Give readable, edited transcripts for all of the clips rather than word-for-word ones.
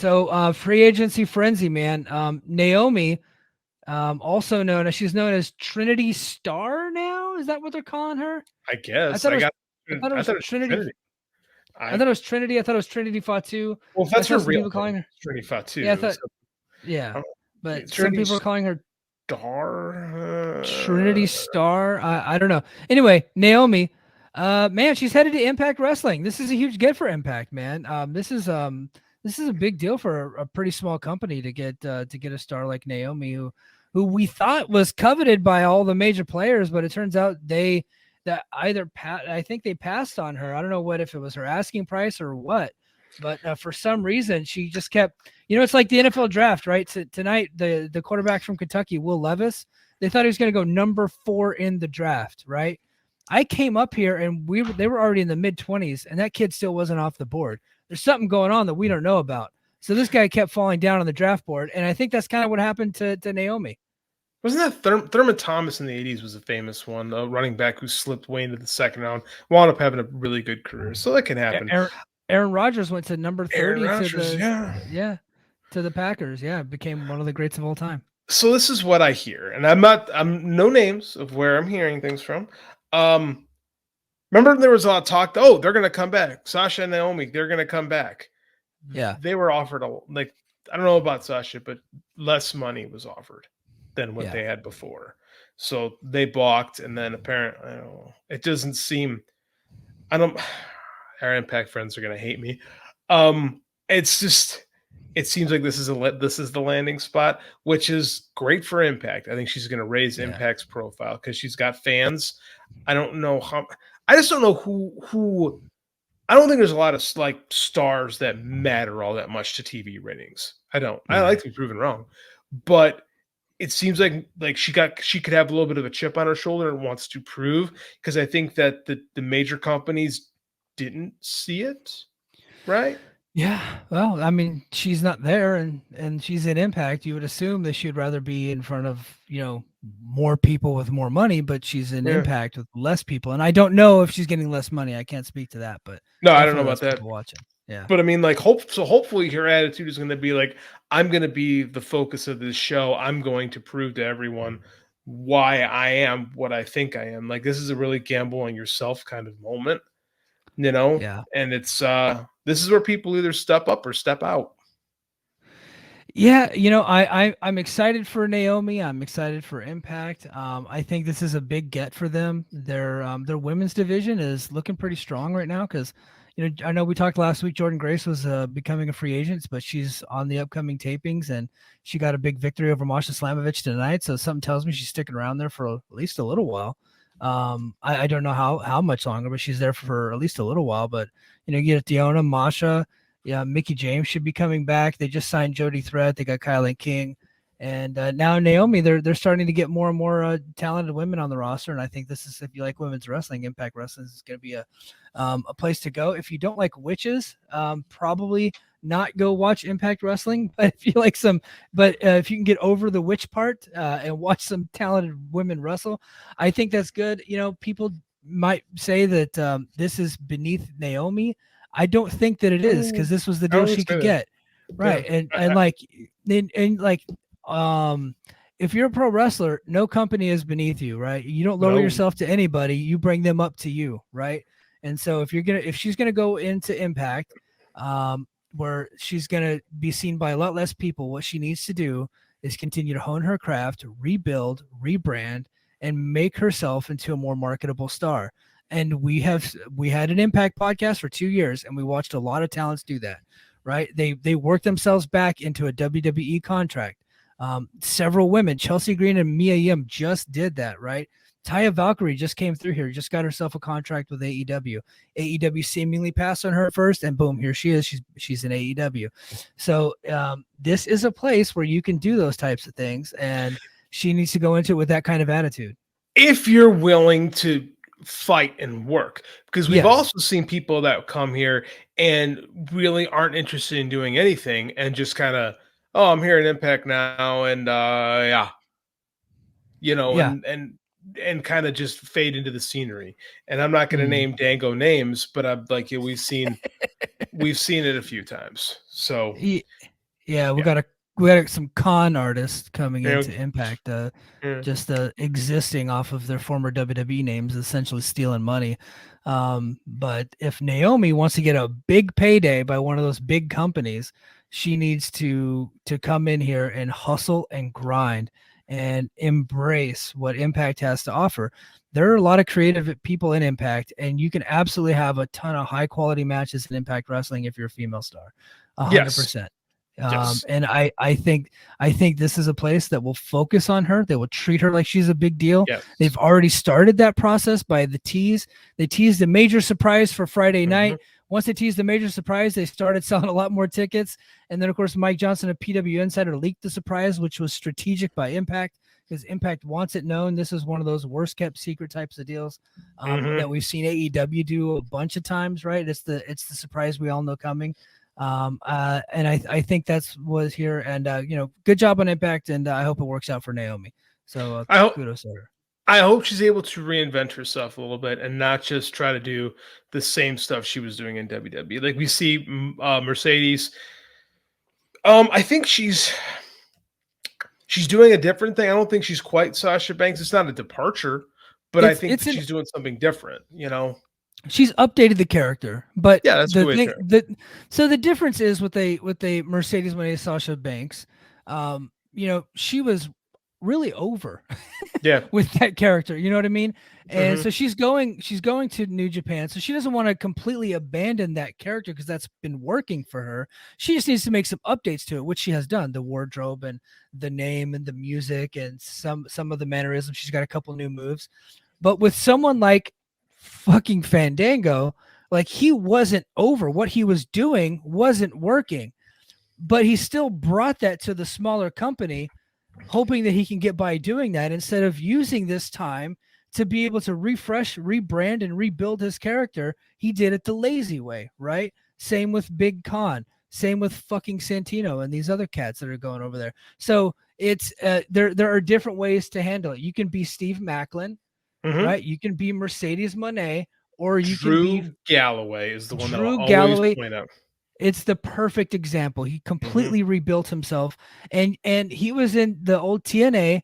So free agency frenzy, man. Naomi, also known as she's known as Trinity Starrr now. Is that what they're calling her? I I guess thought it was. I thought it was Trinity. Trinity. I thought it was Trinity. I thought it was Trinity Fatu. Well, if I that's saw her some real people calling name, her. it's Trinity Yeah, I Fatu. thought. So, Yeah, I but some Trinity people are calling her Trinity Star. Starrr. I don't know. Anyway, Naomi, man, she's headed to Impact Wrestling. This is a huge get for Impact, man. This is a big deal for a pretty small company to get a star like Naomi, who we thought was coveted by all the major players, but it turns out I think they passed on her. I don't know what if it was her asking price or what, but for some reason she just kept. It's like the NFL draft, right? So tonight, the quarterback from Kentucky, Will Levis, they thought he was going to go number 4 in the draft, right? I came up here and they were already in the mid-20s, and that kid still wasn't off the board. There's something going on that we don't know about. So this guy kept falling down on the draft board, and I think that's kind of what happened to Naomi. Wasn't that Thurman Thomas in the 80s was a famous one, a running back who slipped way into the second round, wound up having a really good career. So that can happen. Aaron Rodgers went to number 30 Rodgers, to the Packers. Yeah, became one of the greats of all time. So this is what I hear, and I'm no names of where I'm hearing things from. Remember there was a lot of talk, they're going to come back. Sasha and Naomi, they're going to come back. Yeah. They were offered I don't know about Sasha, but less money was offered than what they had before. So they balked, and then apparently, I don't know, it doesn't seem, our Impact friends are going to hate me. It's just, it seems like this is the landing spot, which is great for Impact. I think she's going to raise Impact's profile because she's got fans. I just don't know who. I don't think there's a lot of like stars that matter all that much to TV ratings. I don't. I like to be proven wrong, but it seems like she could have a little bit of a chip on her shoulder and wants to prove, because I think that the major companies didn't see it, right? Yeah, well, I mean, she's not there, and she's in Impact. You would assume that she'd rather be in front of more people with more money, but she's in Impact with less people. And I don't know if she's getting less money. I can't speak to that, but no, I don't know about that. Watching, yeah. But I mean, hopefully her attitude is going to be like, I'm going to be the focus of this show. I'm going to prove to everyone why I am what I think I am. Like, this is a really gamble on yourself kind of moment, Yeah. And it's this is where people either step up or step out. Yeah, I'm excited for Naomi. I'm excited for Impact. I think this is a big get for them. Their women's division is looking pretty strong right now because, I know we talked last week. Jordan Grace was becoming a free agent, but she's on the upcoming tapings, and she got a big victory over Masha Slamovich tonight. So something tells me she's sticking around there for at least a little while. I don't know how much longer, but she's there for at least a little while. But you get Deonna, Masha. Yeah, Mickey James should be coming back. They just signed Jody Threat. They got Kylie King, and now Naomi. They're starting to get more and more talented women on the roster. And I think this is, if you like women's wrestling, Impact Wrestling is going to be a place to go. If you don't like witches, probably not go watch Impact Wrestling. But if you like if you can get over the witch part and watch some talented women wrestle, I think that's good. People might say that this is beneath Naomi. I don't think that it is, because this was the deal she could get. Right. Yeah. If you're a pro wrestler, no company is beneath you, right? You don't lower yourself to anybody, you bring them up to you, right? And so if she's gonna go into Impact, where she's gonna be seen by a lot less people, what she needs to do is continue to hone her craft, rebuild, rebrand, and make herself into a more marketable star. And we had an Impact podcast for 2 years, and we watched a lot of talents do that, right? They worked themselves back into a WWE contract. Several women, Chelsea Green and Mia Yim, just did that, right? Taya Valkyrie just came through here, just got herself a contract with AEW. AEW seemingly passed on her first, and boom, here she is. She's in AEW. So this is a place where you can do those types of things, and she needs to go into it with that kind of attitude. If you're willing to fight and work, because we've also seen people that come here and really aren't interested in doing anything and just kind of, I'm here at Impact now, and and kind of just fade into the scenery. And I'm not going to name Dango names, but I'm like, we've seen it a few times. So Yeah, Yeah. we got some con artists coming Yeah. into Impact, Yeah. just existing off of their former WWE names, essentially stealing money. But if Naomi wants to get a big payday by one of those big companies, she needs to come in here and hustle and grind and embrace what Impact has to offer. There are a lot of creative people in Impact, and you can absolutely have a ton of high quality matches in Impact Wrestling if you're a female star. Yes. 100%. Yes. And I think this is a place that will focus on her. They will treat her like she's a big deal. Yes. They've already started that process by the tease. They teased a major surprise for Friday night. Once they teased the major surprise, they started selling a lot more tickets. And then, of course, Mike Johnson of PW Insider leaked the surprise, which was strategic by Impact because Impact wants it known. This is one of those worst kept secret types of deals that we've seen AEW do a bunch of times. Right? It's the surprise we all know coming. And I think that's was here. And good job on Impact, and I hope it works out for Naomi. So I hope kudos to her. I hope she's able to reinvent herself a little bit and not just try to do the same stuff she was doing in WWE. Like we see Mercedes. I think she's doing a different thing. I don't think she's quite Sasha Banks. It's not a departure, but I think that she's doing something different. She's updated the character, but Yeah, that's the good thing way to that so the difference is with a Mercedes Moné Sasha Banks, she was really over Yeah. with that character. You know what I mean? And Mhm. so she's going to New Japan. So she doesn't want to completely abandon that character because that's been working for her. She just needs to make some updates to it, which she has done. The wardrobe and the name and the music and some of the mannerisms. She's got a couple new moves. But with someone like fucking Fandango, like he wasn't over. What he was doing wasn't working. But he still brought that to the smaller company, hoping that he can get by doing that instead of using this time to be able to refresh, rebrand, and rebuild his character. He did it the lazy way, right? Same with Big Con. Same with fucking Santino and these other cats that are going over there. So it's there are different ways to handle it. You can be Steve Macklin, right? You can be Mercedes Moné, or you can be Drew Galloway is the one that I'll Drew always Galloway. point out. It's the perfect example. He completely rebuilt himself, and he was in the old TNA.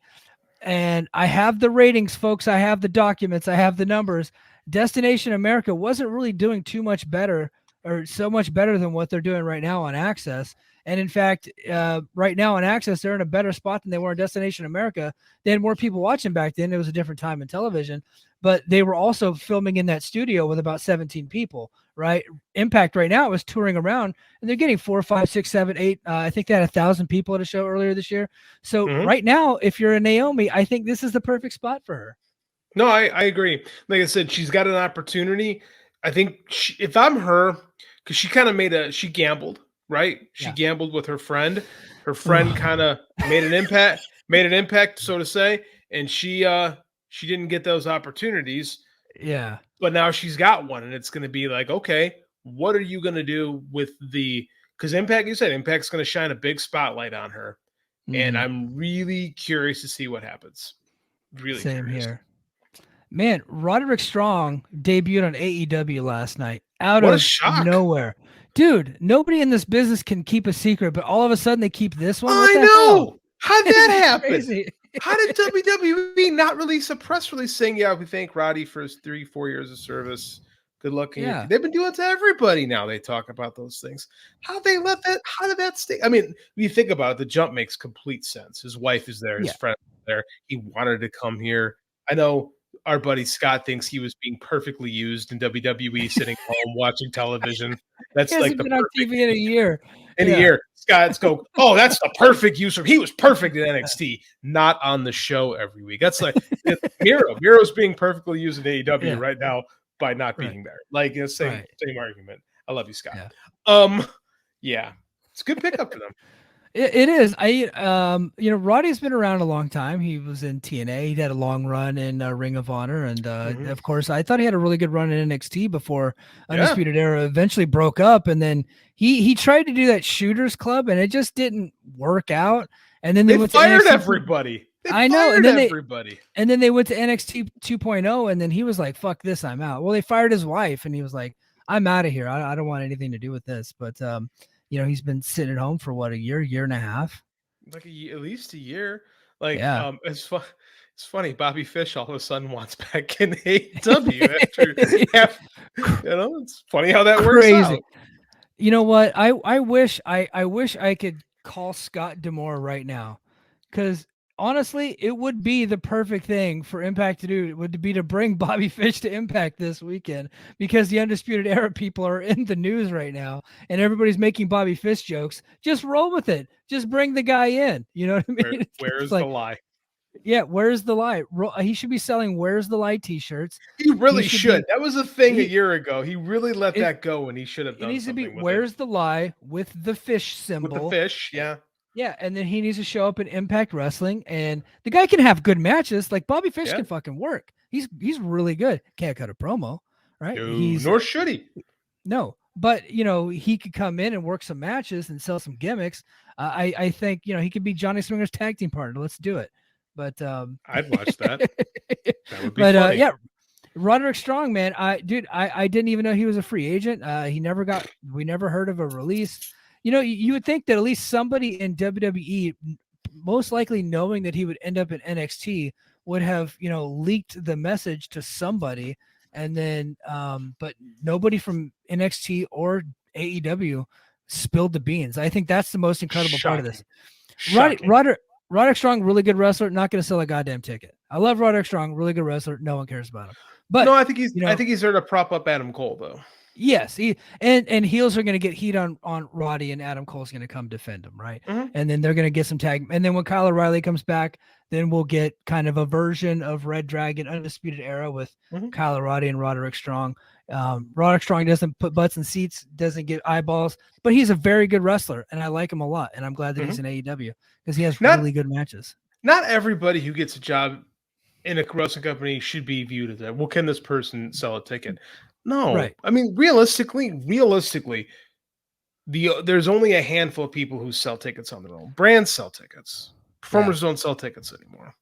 And I have the ratings, folks. I have the documents. I have the numbers. Destination America wasn't really doing too much better or so much better than what they're doing right now on Access. And in fact, right now on Access, they're in a better spot than they were in Destination America. They had more people watching back then. It was a different time in television, but they were also filming in that studio with about 17 people, right? Impact right now is touring around and they're getting 4, 5, 6, 7, 8. I think they had 1,000 people at a show earlier this year. So right now, if you're a Naomi, I think this is the perfect spot for her. No, I agree. Like I said, she's got an opportunity. I think if I'm her, because she gambled, right? She gambled with her friend. Her friend kind of made an impact, so to say, and she didn't get those opportunities. Yeah. But now she's got one, and it's going to be like, okay, what are you going to do with because Impact, you said Impact's going to shine a big spotlight on her, and I'm really curious to see what happens. Really Same curious. here. Man, Roderick Strong debuted on AEW last night out What a of shock. nowhere. Dude, nobody in this business can keep a secret, but all of a sudden they keep this one. I know. How'd that happen? Crazy. How did WWE not release a press release saying, yeah, we thank Roddy for his 3-4 years of service. Good luck. Yeah. They've been doing it to everybody now. They talk about those things. How did that stay? I mean, when you think about it, the jump makes complete sense. His wife is there. His friend is there. He wanted to come here. I know our buddy Scott thinks he was being perfectly used in WWE, sitting home watching television. That's like the been on TV in a year. In a year, Scott's go, oh, that's the perfect use of. He was perfect in NXT, not on the show every week. That's like Miro. Miro's being perfectly used in AEW right now by not being there. Like same argument. I love you, Scott. Yeah, it's a good pickup for them. It is. Roddy's been around a long time. He was in TNA. He had a long run in Ring of Honor. And of course, I thought he had a really good run in NXT before Undisputed Era eventually broke up. And then he tried to do that Shooters Club and it just didn't work out. And then they fired everybody. I know. And then they went to NXT 2.0 and then he was like, fuck this, I'm out. Well, they fired his wife and he was like, I'm out of here. I don't want anything to do with this. But he's been sitting at home for what, a year and a half. Like at least a year. Like Yeah. It's funny. Bobby Fish all of a sudden wants back in AEW after half. It's funny how that works Crazy. out. You know what? I wish I could call Scott Demore right now, because honestly, it would be the perfect thing for Impact to do. It would be to bring Bobby Fish to Impact this weekend, because the Undisputed Era people are in the news right now, and everybody's making Bobby Fish jokes. Just roll with it. Just bring the guy in. You know what I mean? Where It's is the like, lie? yeah, where's the lie? He should be selling "Where's the Lie" T-shirts. He He really should should. be. That was a thing a He year ago. He really let it, that go, and he should have it done needs to be something with it. "Where's the lie" with the fish With the symbol. fish, yeah. Yeah, and then he needs to show up in Impact Wrestling, and the guy can have good matches. Like Bobby Fish Yeah. can fucking work. He's really good. Can't cut a promo, right? No, He's nor should he. no, but he could come in and work some matches and sell some gimmicks. I think he could be Johnny Swinger's tag team partner. Let's do it. But I'd watch that. That would be but funny. yeah, Roderick Strong, man. I didn't even know he was a free agent. We never heard of a release. You would think that at least somebody in WWE, most likely knowing that he would end up in NXT, would have, leaked the message to somebody. And then, but nobody from NXT or AEW spilled the beans. I think that's the most incredible part of this. Roderick Strong, really good wrestler, not going to sell a goddamn ticket. I love Roderick Strong, really good wrestler. No one cares about him. But no, I think he's there to prop up Adam Cole, though. Yes, and heels are going to get heat on Roddy, and Adam Cole's going to come defend him, right? Mm-hmm. And then they're going to get some tag. And then when Kyle O'Reilly comes back, then we'll get kind of a version of Red Dragon Undisputed Era with Kyle O'Reilly and Roderick Strong. Roderick Strong doesn't put butts in seats, doesn't get eyeballs, but he's a very good wrestler, and I like him a lot. And I'm glad that he's in AEW because he has really good matches. Not everybody who gets a job in a wrestling company should be viewed as that. Well, can this person sell a ticket? No, right. I mean, realistically, there's only a handful of people who sell tickets on their own. Brands sell tickets. Performers don't sell tickets anymore.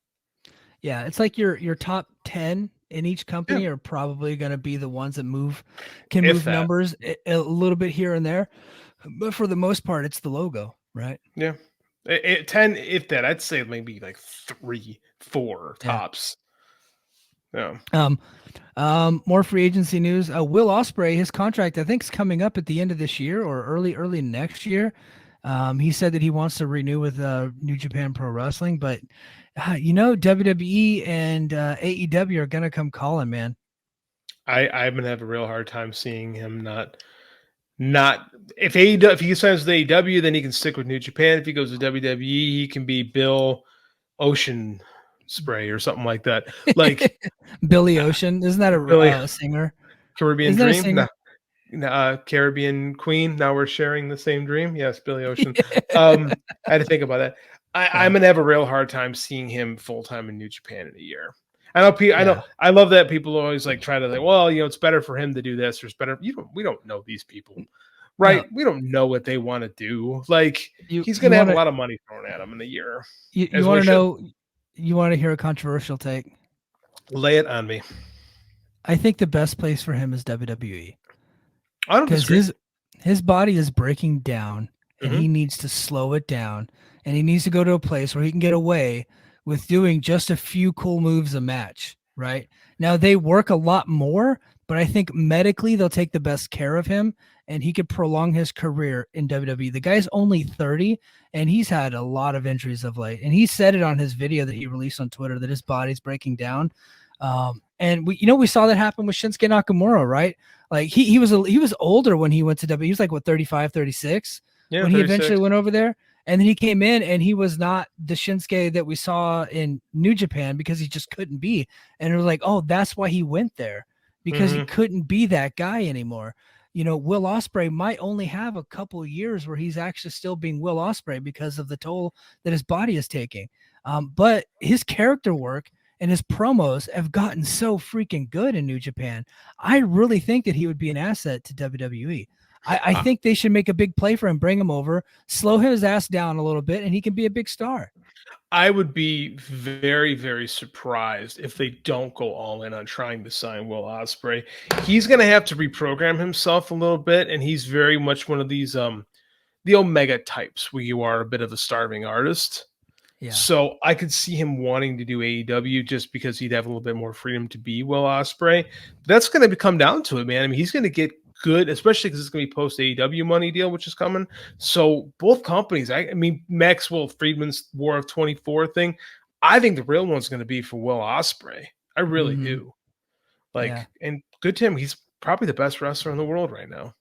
Yeah, it's like your top 10 in each company are probably going to be the ones that can move numbers a little bit here and there, but for the most part, it's the logo, right? Yeah, 10, if that, I'd say maybe like 3, 4 tops. Yeah. More free agency news. Will Ospreay, his contract, I think, is coming up at the end of this year or early next year. He said that he wants to renew with New Japan Pro Wrestling, but WWE and AEW are gonna come calling, man. I'm gonna have a real hard time seeing him not if he signs with AEW, then he can stick with New Japan. If he goes to WWE, he can be Bill Ocean Spray or something like that. Like Billy Ocean, isn't that a singer? Caribbean Dream? Caribbean Queen. Now we're sharing the same dream. Yes, Billy Ocean. I had to think about that. I'm gonna have a real hard time seeing him full time in New Japan in a year. I know. I love that people always try to well, it's better for him to do this, or it's better. We don't know these people, right? No. We don't know what they want to do. He's gonna have a lot of money thrown at him in a year. You want to know? You want to hear a controversial take? Lay it on me. I think the best place for him is WWE. I don't disagree. His body is breaking down, and he needs to slow it down, and he needs to go to a place where he can get away with doing just a few cool moves a match, right? Now, they work a lot more, but I think medically they'll take the best care of him, and he could prolong his career in WWE. The guy's only 30, and he's had a lot of injuries of late, and he said it on his video that he released on Twitter that his body's breaking down. And we saw that happen with Shinsuke Nakamura, right? Like he was older when he went to WWE. He was like 35, 36 when 36. He eventually went over there. And then he came in and he was not the Shinsuke that we saw in New Japan because he just couldn't be. And it was like, oh, that's why he went there, because he couldn't be that guy anymore. Will Ospreay might only have a couple of years where he's actually still being Will Ospreay because of the toll that his body is taking. But his character work and his promos have gotten so freaking good in New Japan. I really think that he would be an asset to WWE. I think they should make a big play for him, bring him over, slow his ass down a little bit, and he can be a big star. I would be very, very surprised if they don't go all in on trying to sign Will Ospreay. He's going to have to reprogram himself a little bit, and he's very much one of these the Omega types where you are a bit of a starving artist. Yeah. So I could see him wanting to do AEW just because he'd have a little bit more freedom to be Will Ospreay. That's going to come down to it, man. I mean, he's going to get good, especially because it's going to be post AEW money deal, which is coming. So both companies, I mean, Maxwell Friedman's War of 24 thing, I think the real one's going to be for Will Ospreay. I really do. Like, Yeah. and good to him. He's probably the best wrestler in the world right now.